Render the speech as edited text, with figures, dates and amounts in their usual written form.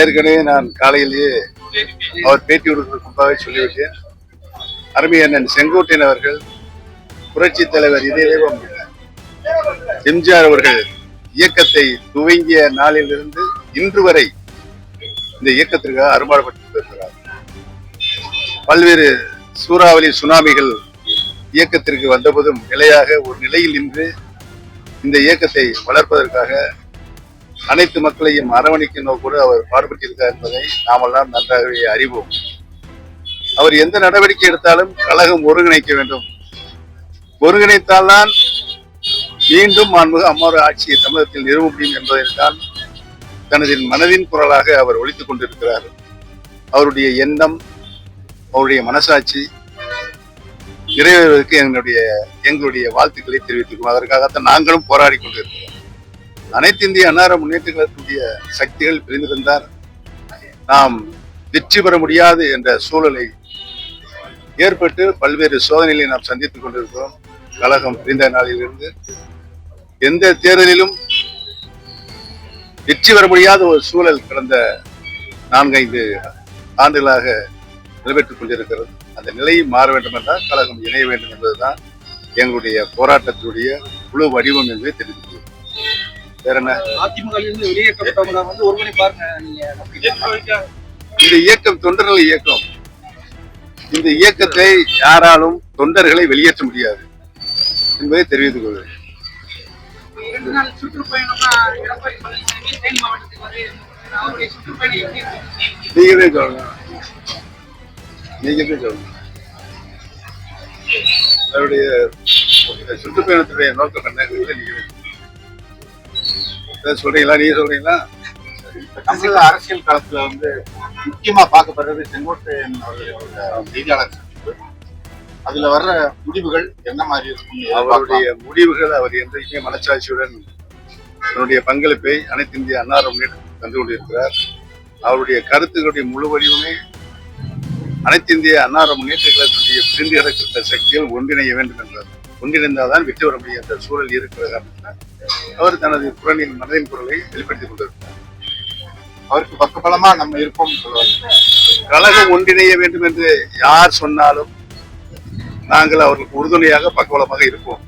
ஏற்கனவே நான் காலையிலேயே அவர் பேட்டி கொடுப்பதற்கு முன்பாக சொல்லிவிட்டேன். அருமை அண்ணன் செங்கோட்டையன் அவர்கள், புரட்சி தலைவர் இதயம் எம்ஜிஆர் அவர்கள் இயக்கத்தை துவங்கிய நாளிலிருந்து இன்று வரை இந்த இயக்கத்திற்காக அரும்பாடுபட்டு வருகிறார். பல்வேறு சூறாவளி சுனாமிகள் இயக்கத்திற்கு வந்தபோதும் நிலையாக ஒரு நிலையில் நின்று இந்த இயக்கத்தை வளர்ப்பதற்காக அனைத்து மக்களையும் அரவணைக்கும் நோக்கோடு அவர் பாடுபட்டிருக்கார் என்பதை நாமெல்லாம் நன்றாகவே அறிவோம். அவர் எந்த நடவடிக்கை எடுத்தாலும் கழகம் ஒருங்கிணைக்க வேண்டும். ஒருங்கிணைத்தால்தான் மீண்டும் மாண்புமிகு அம்மாவுடைய ஆட்சியை தமிழகத்தில் நிறுவ முடியும் என்பதைத்தான் தனது மனதின் குரலாக அவர் ஒலித்துக் கொண்டிருக்கிறார். அவருடைய எண்ணம், அவருடைய மனசாட்சி நிறைவேறுவதற்கு எங்களுடைய வாழ்த்துக்களை தெரிவித்துக்கொள்வோம். அதற்காகத்தான் நாங்களும் போராடி கொண்டிருக்கிறோம். அனைத்து இந்திய அன்னார முன்னேற்ற கழகத்துடைய சக்திகள் பிரிந்திருந்தார் நாம் வெற்றி பெற முடியாது என்ற சூழலை ஏற்பட்டு பல்வேறு சோதனைகளை நாம் சந்தித்துக் கொண்டிருக்கிறோம். கழகம் பிரிந்த நாளிலிருந்து எந்த தேர்தலிலும் வெற்றி பெற முடியாத ஒரு சூழல் கடந்த 4-5 ஆண்டுகளாக நடைபெற்றுக் கொண்டிருக்கிறது. அந்த நிலையை மாற வேண்டும் என்றால் கழகம் இணைய வேண்டும் என்பதுதான் எங்களுடைய போராட்டத்தினுடைய குழு வடிவம் என்பதை தெரிவித்துள்ளோம். வேற என்ன, இந்த இயக்கம் தொண்டர்கள் இயக்கம். இந்த இயக்கத்தை யாராலும் தொண்டர்களை வெளியேற்ற முடியாது என்பதை தெரிவித்துக் கொள்வேன். நீங்களே சொல்லலாம், நீங்களே சொல்லலாம். அவருடைய சுற்றுப்பயணத்துடைய நோக்கம் என்ன நீங்களே சொல்றீங்களா? நீங்க சொல்றீங்களா? தமிழக அரசியல் களத்துல முக்கியமா பார்க்கப்படுறது செங்கோட்டையன் அவர்களுடைய செய்தியாளர் சந்திப்பு. அதுல வர்ற முடிவுகள் என்ன மாதிரி இருக்கும்? அவருடைய முடிவுகள், அவர் என்றைக்குமே மனச்சாட்சியுடன் தன்னுடைய பங்களிப்பை அனைத்து இந்திய அன்னார முன்னேற்றம் தந்து கொண்டிருக்கிறார். அவருடைய கருத்துக்களுடைய முழு வடிவமே அனைத்து இந்திய அன்னார முன்னேற்ற கழகத்துடைய பிரிந்து கிடக்கிற சக்திகள் ஒன்றிணைய வேண்டும் என்றார். ஒன்றிணைந்தால்தான் வெற்றி பெற முடியும் என்ற சூழல் இருக்கிற காரணத்தினால் அவர் தனது குரலின் மனதின் குரலை வெளிப்படுத்திக் கொண்டிருக்கிறார். அவருக்கு பக்கபலமா நம்ம இருப்போம் சொல்லுவாங்க. கழகம் ஒன்றிணைய வேண்டும் என்று யார் சொன்னாலும் நாங்கள் அவர்களுக்கு உறுதுணையாக பக்கபலமாக இருப்போம்.